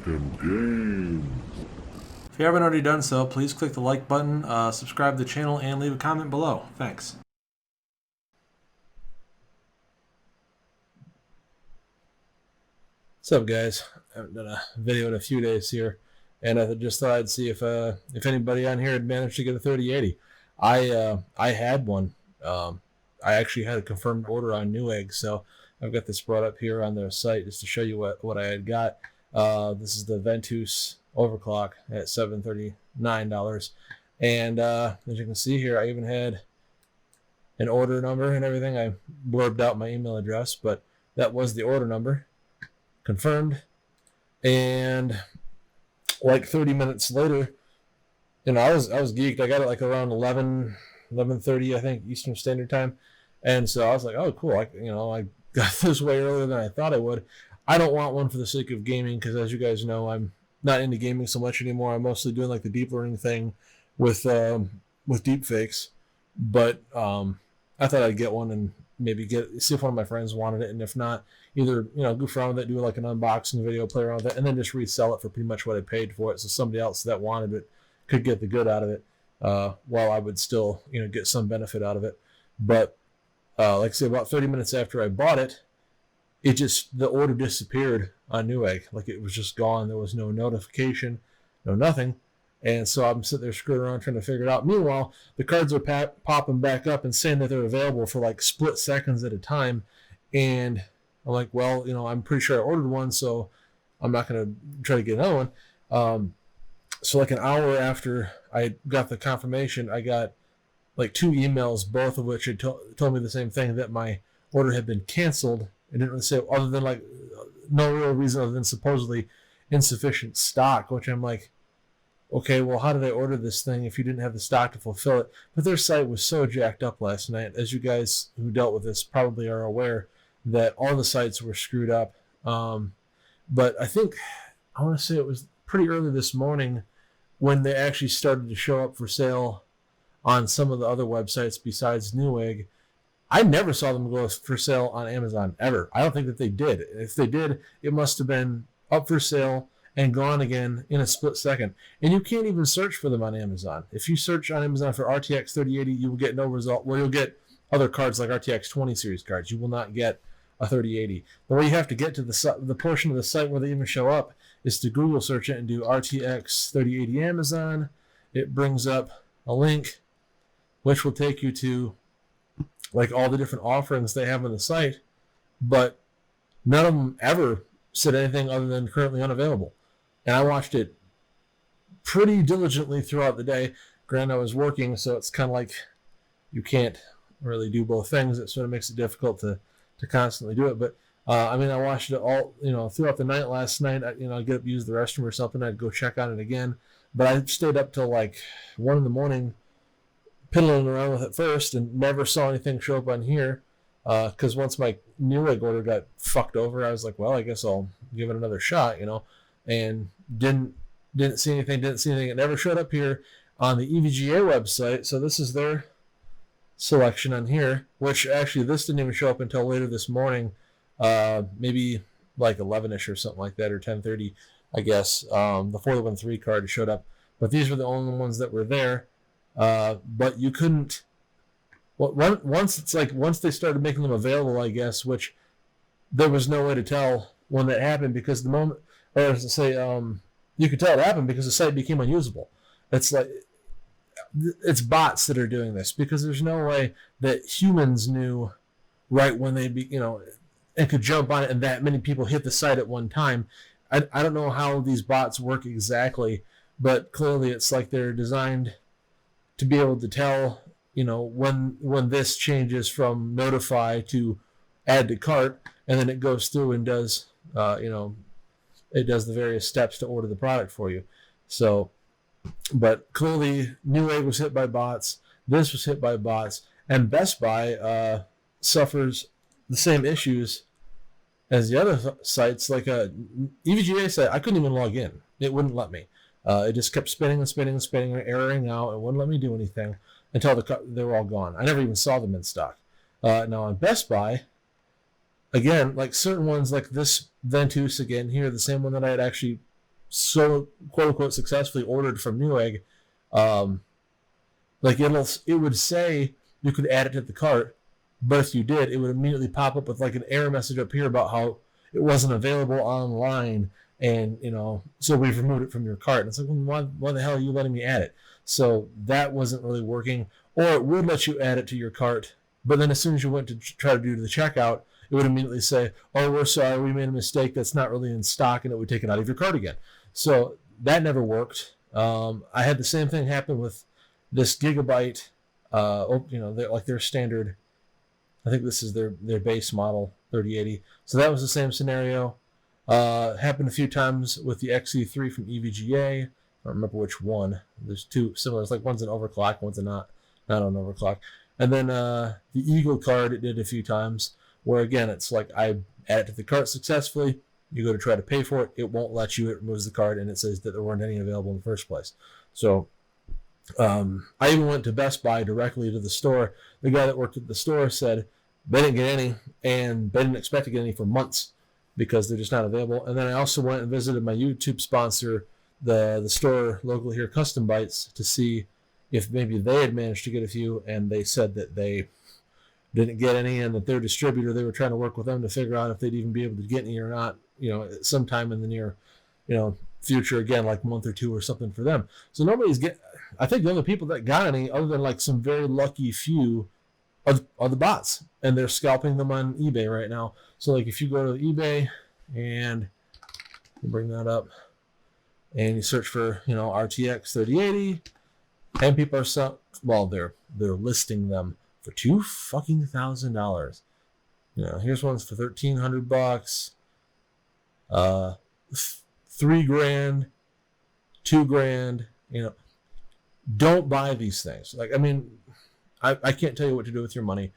talking games. If you haven't already done so, please click the like button, subscribe to the channel, and leave a comment below. Thanks. What's up, guys? I haven't done a video in a few days here, and I just thought I'd see if anybody on here had managed to get a 3080. I had one. I actually had a confirmed order on Newegg, so I've got this brought up here on their site just to show you what I had got. This is the Ventus overclock at $739, and as you can see here, I even had an order number and everything. I blurbed out my email address, but that was the order number. Confirmed, and like 30 minutes later, I was geeked. I got it like around 11:30, I think, Eastern Standard Time, and so I was like, oh cool, I got this way earlier than I thought I would. I don't want one for the sake of gaming, because as you guys know, I'm not into gaming so much anymore. I'm mostly doing like the deep learning thing with deep fakes, but I thought I'd get one and maybe see if one of my friends wanted it, and if not, either goof around with it, do like an unboxing video, play around with it, and then just resell it for pretty much what I paid for it, so somebody else that wanted it could get the good out of it, while I would still get some benefit out of it. But like I say, about 30 minutes after I bought it, the order disappeared on Newegg. Like, it was just gone. There was no notification, no nothing. And so I'm sitting there screwing around trying to figure it out. Meanwhile, the cards are popping back up and saying that they're available for like split seconds at a time. And I'm like, well, I'm pretty sure I ordered one, so I'm not going to try to get another one. So like an hour after I got the confirmation, I got like 2 emails, both of which had told me the same thing, that my order had been canceled. It didn't really say, other than like no real reason other than supposedly insufficient stock, which I'm like, okay, well, how did I order this thing if you didn't have the stock to fulfill it? But their site was so jacked up last night. As you guys who dealt with this probably are aware, that all the sites were screwed up. But I think, I want to say it was pretty early this morning when they actually started to show up for sale on some of the other websites besides Newegg. I never saw them go for sale on Amazon, ever. I don't think that they did. If they did, it must have been up for sale and gone again in a split second. And you can't even search for them on Amazon. If you search on Amazon for RTX 3080, you will get no result. Well, you'll get other cards like RTX 20 series cards. You will not get a 3080. The way you have to get to the portion of the site where they even show up is to Google search it and do RTX 3080 Amazon. It brings up a link which will take you to like all the different offerings they have on the site, but none of them ever said anything other than currently unavailable. And I watched it pretty diligently throughout the day. Granted, I was working, so it's kind of like you can't really do both things. It sort of makes it difficult to constantly do it. But I watched it all throughout the night last night. I'd get up, use the restroom or something, I'd go check on it again. But I stayed up till like 1 a.m, piddling around with it first, and never saw anything show up on here. Because once my Newegg order got fucked over, I was like, well, I guess I'll give it another shot, and didn't see anything. It never showed up here on the EVGA website. So this is their selection on here, which actually this didn't even show up until later this morning, maybe like 11ish or something like that, or 10:30, I guess. The 413 card showed up, but these were the only ones that were there. But you couldn't. Once they started making them available, I guess, which there was no way to tell when that happened, because the moment, or to say, you could tell it happened because the site became unusable. It's bots that are doing this, because there's no way that humans knew right when they and could jump on it, and that many people hit the site at one time. I don't know how these bots work exactly, but clearly it's like they're designed to be able to tell when this changes from notify to add to cart, and then it goes through and does it does the various steps to order the product for you. So, but clearly Newegg was hit by bots, this was hit by bots, and Best Buy suffers the same issues as the other sites. Like a EVGA site, I couldn't even log in. It wouldn't let me. It just kept spinning and erroring out, and wouldn't let me do anything until they were all gone. I never even saw them in stock. Now on Best Buy, again, like certain ones like this Ventus, again here, the same one that I had actually so quote unquote successfully ordered from Newegg, like it would say you could add it to the cart, but if you did, it would immediately pop up with like an error message up here about how it wasn't available online, and so we've removed it from your cart. And it's like, well, why the hell are you letting me add it? So that wasn't really working. Or it would let you add it to your cart, but then as soon as you went to try to do the checkout, it would immediately say, "Oh, we're sorry, we made a mistake. That's not really in stock," and it would take it out of your cart again. So that never worked. I had the same thing happen with this Gigabyte. Their standard. I think this is their base model 3080. So that was the same scenario. Happened a few times with the XE3 from EVGA. I don't remember which one. There's two similar. It's like one's an overclock, one's not an overclock. And then the Eagle card, it did a few times where, again, it's like I add it to the cart successfully. You go to try to pay for it. It won't let you. It removes the card, and it says that there weren't any available in the first place. So I even went to Best Buy directly to the store. The guy that worked at the store said they didn't get any, and they didn't expect to get any for months because they're just not available. And then I also went and visited my YouTube sponsor, the store local here, Custom Bytes, to see if maybe they had managed to get a few, and they said that they didn't get any, and that their distributor, they were trying to work with them to figure out if they'd even be able to get any or not, sometime in the near, future, again, like month or two or something for them. So I think the only people that got any, other than like some very lucky few, are the bots, and they're scalping them on eBay right now. So like if you go to eBay and bring that up and you search for, RTX 3080, and people are they're listing them for $2,000. Here's ones for $1,300, $3,000, $2,000. Don't buy these things. I can't tell you what to do with your money.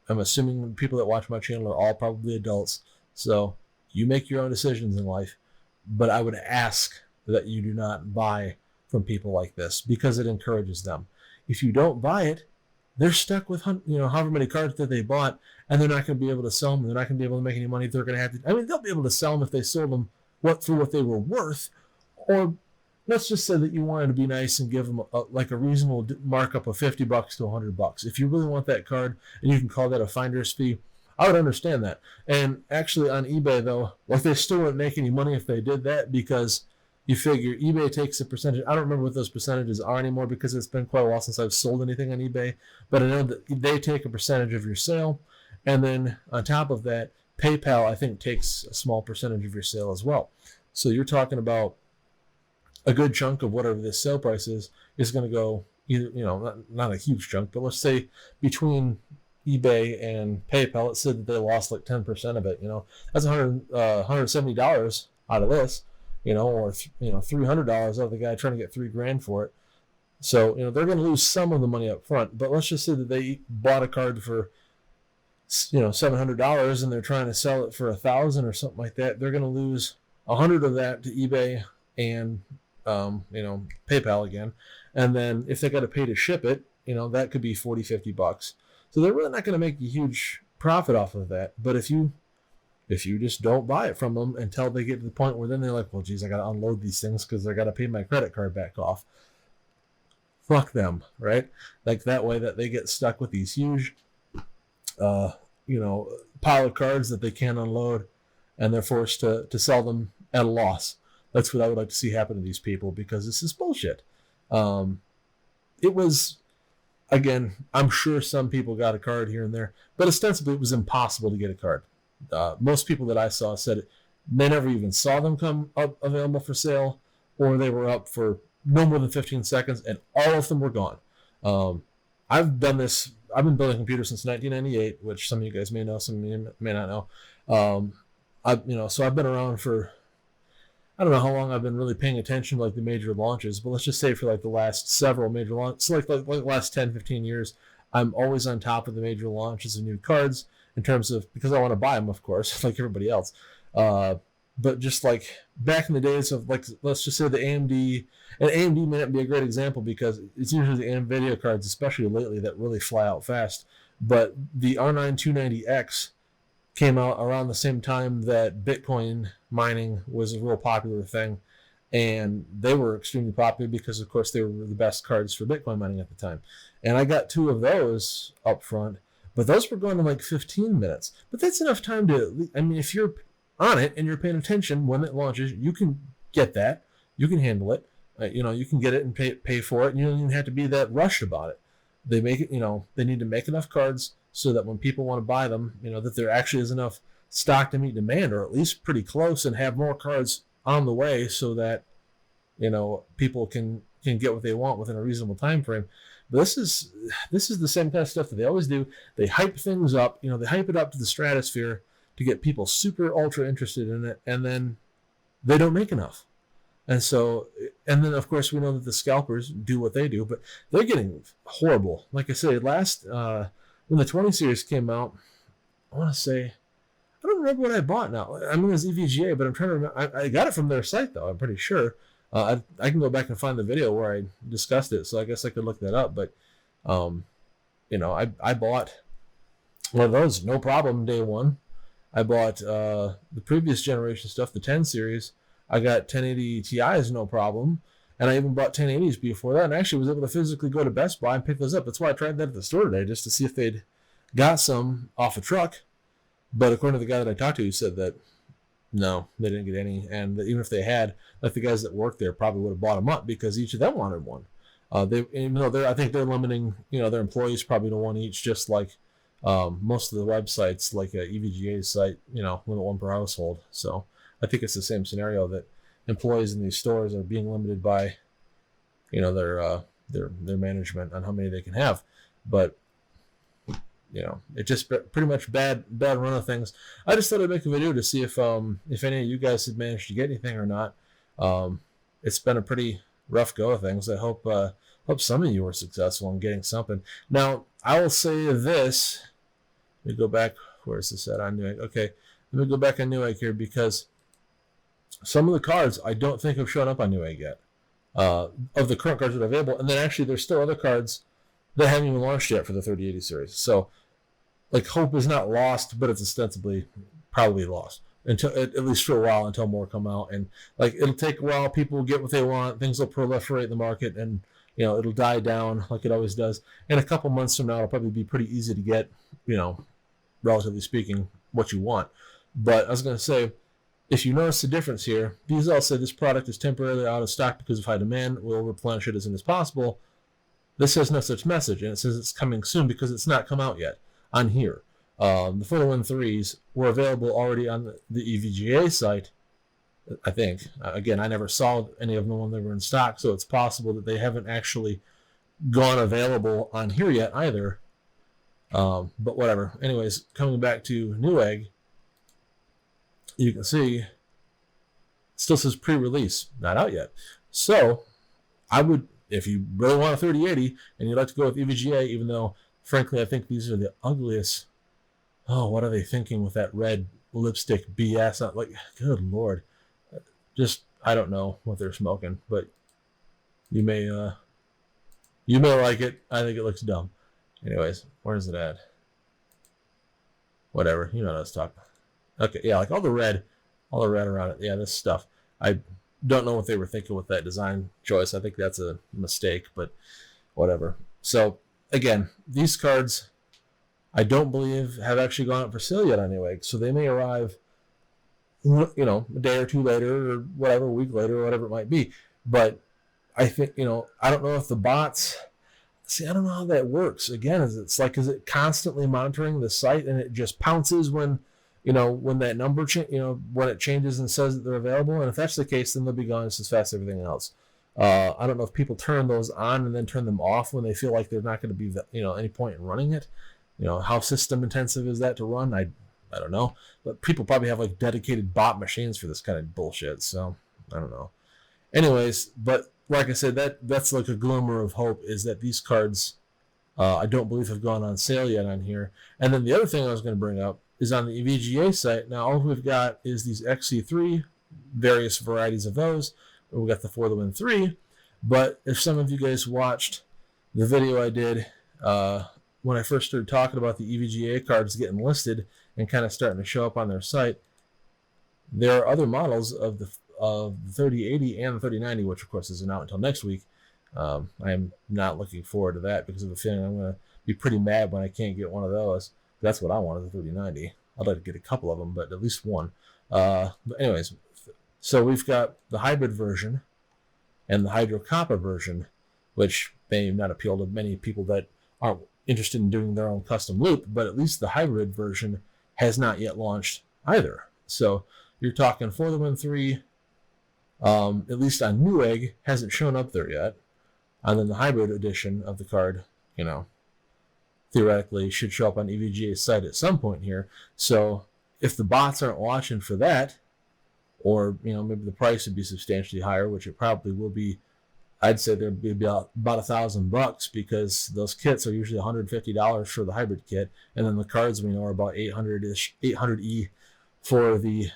I'm assuming the people that watch my channel are all probably adults, so you make your own decisions in life. But I would ask that you do not buy from people like this, because it encourages them. If you don't buy it, they're stuck with however many cards that they bought, and they're not going to be able to sell them. They're not going to be able to make any money. They're going to have to. They'll be able to sell them if they sold them for what they were worth, or let's just say that you wanted to be nice and give them a reasonable markup of $50 to $100. If you really want that card and you can call that a finder's fee, I would understand that. And actually on eBay though, they still wouldn't make any money if they did that, because you figure eBay takes a percentage. I don't remember what those percentages are anymore because it's been quite a while since I've sold anything on eBay, but I know that they take a percentage of your sale. And then on top of that, PayPal, I think, takes a small percentage of your sale as well. So you're talking about a good chunk of whatever this sale price is going to go either, not a huge chunk, but let's say between eBay and PayPal, it said that they lost like 10% of it. That's $170 out of this, or $300 out of the guy trying to get $3,000 for it. So, they're going to lose some of the money up front, but let's just say that they bought a card for, $700 and they're trying to sell it for $1,000 or something like that. They're going to lose 100 of that to eBay and PayPal again. And then if they got to pay to ship it, that could be $40-$50. So they're really not going to make a huge profit off of that. But if you just don't buy it from them until they get to the point where then they're like, well, geez, I got to unload these things because I got to pay my credit card back off. Fuck them, right? Like that way that they get stuck with these huge, pile of cards that they can't unload, and they're forced to sell them at a loss. That's what I would like to see happen to these people, because this is bullshit. It was, again, I'm sure some people got a card here and there, but ostensibly it was impossible to get a card. Most people that I saw said they never even saw them come up available for sale, or they were up for no more than 15 seconds, and all of them were gone. I've done this. I've been building computers since 1998, which some of you guys may know, some of you may not know. So I've been around for, I don't know how long I've been really paying attention to like the major launches, but let's just say for like the last several major launches, so like the last 10, 15 years, I'm always on top of the major launches of new cards in terms of, because I want to buy them, of course, like everybody else. But just like back in the days of, like, let's just say the AMD, and AMD may not be a great example because it's usually the NVIDIA cards, especially lately, that really fly out fast. But the R9 290X came out around the same time that Bitcoin mining was a real popular thing. and they were extremely popular because, of course, they were the best cards for Bitcoin mining at the time. And I got 2 of those up front, but those were going to like 15 minutes. But that's enough time to, I mean, if you're on it and you're paying attention when it launches, you can get that. You can handle it. You can get it and pay for it, and you don't even have to be that rushed about it. They make it, they need to make enough cards so that when people want to buy them, that there actually is enough stock to meet demand, or at least pretty close, and have more cards on the way so that people can get what they want within a reasonable time frame. But this is the same kind of stuff that they always do. They hype things up, they hype it up to the stratosphere to get people super ultra interested in it, and then they don't make enough. And then of course we know that the scalpers do what they do, but they're getting horrible. Like I said, when the 20 series came out, I want to say, I don't remember what I bought now. I mean, it was EVGA, but I'm trying to remember. I got it from their site, though, I'm pretty sure. I can go back and find the video where I discussed it, so I guess I could look that up. But, I bought one of those, no problem, day one. I bought the previous generation stuff, the 10 series. I got 1080 Ti's, no problem. And I even bought 1080s before that, and I actually was able to physically go to Best Buy and pick those up. That's why I tried that at the store today, just to see if they'd got some off a truck. But according to the guy that I talked to, he said that no, they didn't get any, and that even if they had, like the guys that worked there probably would have bought them up because each of them wanted one. I think they're limiting, their employees probably to one each, just like most of the websites, like EVGA's site, limit one per household. So I think it's the same scenario, that employees in these stores are being limited by, their management on how many they can have. But it just pretty much bad run of things. I just thought I'd make a video to see if any of you guys had managed to get anything or not. It's been a pretty rough go of things. I hope some of you were successful in getting something. Now, I will say this. Let me go back. Where is this at on Newegg? Okay, let me go back on Newegg here, because some of the cards I don't think have shown up on Newegg yet. Of the current cards that are available, and then actually there's still other cards that haven't even launched yet for the 3080 series. So, like, hope is not lost, but it's ostensibly probably lost until, at least for a while, until more come out. And like, it'll take a while. People will get what they want. Things will proliferate in the market, and it'll die down like it always does. In a couple months from now, it'll probably be pretty easy to get, relatively speaking, what you want. But I was going to say, if you notice the difference here, these all say this product is temporarily out of stock because of high demand. We'll replenish it as soon as possible. This has no such message, and it says it's coming soon because it's not come out yet on here. The Photo N3s were available already on the EVGA site, I think. Again, I never saw any of them when they were in stock, so it's possible that they haven't actually gone available on here yet either. But whatever. Anyways, coming back to Newegg, you can see it still says pre-release, not out yet. So I would, if you really want a 3080 and you'd like to go with EVGA, even though, frankly, I think these are the ugliest. Oh, what are they thinking with that red lipstick BS? Like, good Lord. Just, I don't know what they're smoking, but you may like it. I think it looks dumb. Anyways, where's it at? Whatever, what I was talking. Okay, yeah, like all the red around it. Yeah, this stuff. I don't know what they were thinking with that design choice. I think that's a mistake, but whatever. So again, these cards, I don't believe have actually gone up for sale yet on Newegg. So they may arrive, a day or two later, or whatever, a week later, or whatever it might be. But I think, I don't know if the bots. See, I don't know how that works. Again, is it constantly monitoring the site and it just pounces when that number, when it changes and says that they're available? And if that's the case, then they'll be gone just as fast as everything else. I don't know if people turn those on and then turn them off when they feel like they're not going to be, any point in running it. How system intensive is that to run? I don't know. But people probably have like dedicated bot machines for this kind of bullshit. So I don't know. Anyways, but like I said, that's like a glimmer of hope, is that these cards, I don't believe have gone on sale yet on here. And then the other thing I was going to bring up is on the EVGA site. Now, all we've got is these XC3, various varieties of those. We got the For the Win 3. But if some of you guys watched the video I did when I first started talking about the EVGA cards getting listed and kind of starting to show up on their site, there are other models of of the 3080 and the 3090, which of course isn't out until next week. I am not looking forward to that because of the feeling I'm going to be pretty mad when I can't get one of those. That's what I wanted, the 3090. I'd like to get a couple of them, but at least one. But anyways, so we've got the hybrid version and the hydro copper version, which may not appeal to many people that aren't interested in doing their own custom loop, but at least the hybrid version has not yet launched either. So you're talking For the Win 3, at least on Newegg, hasn't shown up there yet. And then the hybrid edition of the card, theoretically should show up on EVGA's site at some point here. So if the bots aren't watching for that, or maybe the price would be substantially higher, which it probably will be. I'd say there'd be about $1,000 because those kits are usually $150 for the hybrid kit, and then the cards we know are about 800E for the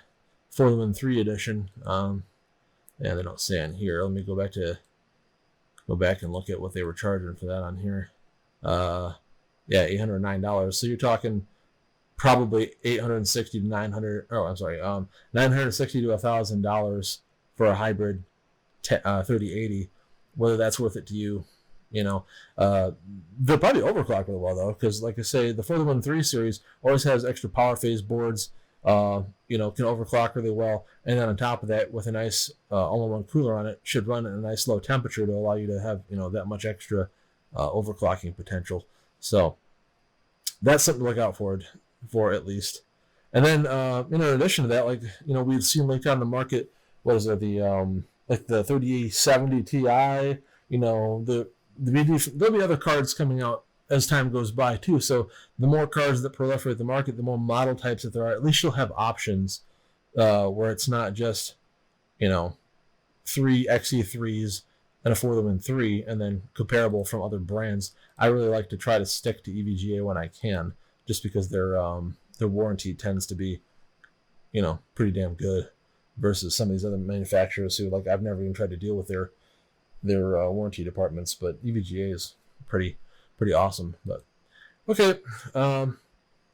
Win 3 edition. Yeah, they don't say on here. Let me go back and look at what they were charging for that on here. Yeah, $809. So you're talking probably $960 to $1,000 for a hybrid 3080. Whether that's worth it to you, they'll probably overclock really well though, because like I say, the For the Win 3 series always has extra power phase boards. Can overclock really well, and then on top of that, with a nice all-in-one cooler on it, should run at a nice low temperature to allow you to have that much extra overclocking potential. So that's something to look out for at least. And then in addition to that, we've seen linked on the market, what is it, the 3070 Ti, there'll be other cards coming out as time goes by too. So the more cards that proliferate the market, the more model types that there are. At least you'll have options where it's not just 3 XE3s and a For the Win 3 and then comparable from other brands. I really like to try to stick to EVGA when I can, just because their warranty tends to be pretty damn good versus some of these other manufacturers who, I've never even tried to deal with their warranty departments, but EVGA is pretty awesome. But okay, I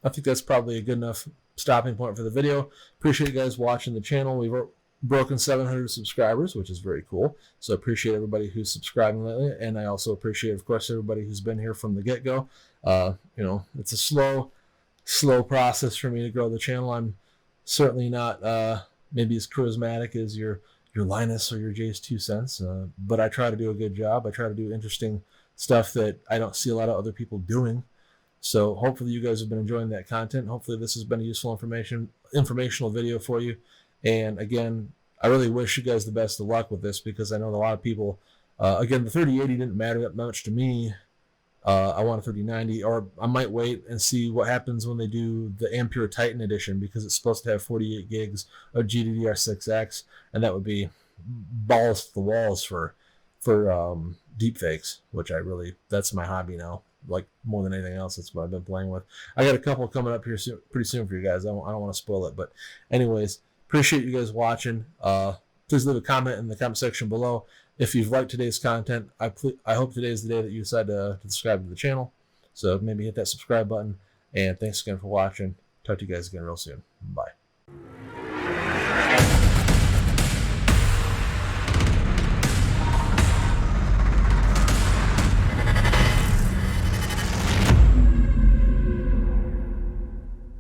think that's probably a good enough stopping point for the video. Appreciate you guys watching the channel. We've broken 700 subscribers, which is very cool. So I appreciate everybody who's subscribing lately, and I also appreciate, of course, everybody who's been here from the get-go. It's a slow process for me to grow the channel. I'm certainly not maybe as charismatic as your Linus or your Jay's 2 cents, but I try to do a good job. I try to do interesting stuff that I don't see a lot of other people doing. So hopefully you guys have been enjoying that content. Hopefully this has been a useful informational video for you. And again, I really wish you guys the best of luck with this, because I know a lot of people, again, the 3080 didn't matter that much to me. I want a 3090, or I might wait and see what happens when they do the Ampere Titan edition, because it's supposed to have 48 gigs of GDDR6X, and that would be balls to the walls for deepfakes, which that's my hobby now. More than anything else, that's what I've been playing with. I got a couple coming up here pretty soon for you guys. I don't want to spoil it, but anyways, appreciate you guys watching. Please leave a comment in the comment section below. If you've liked today's content, I hope today is the day that you decide to subscribe to the channel. So maybe hit that subscribe button. And thanks again for watching. Talk to you guys again real soon. Bye.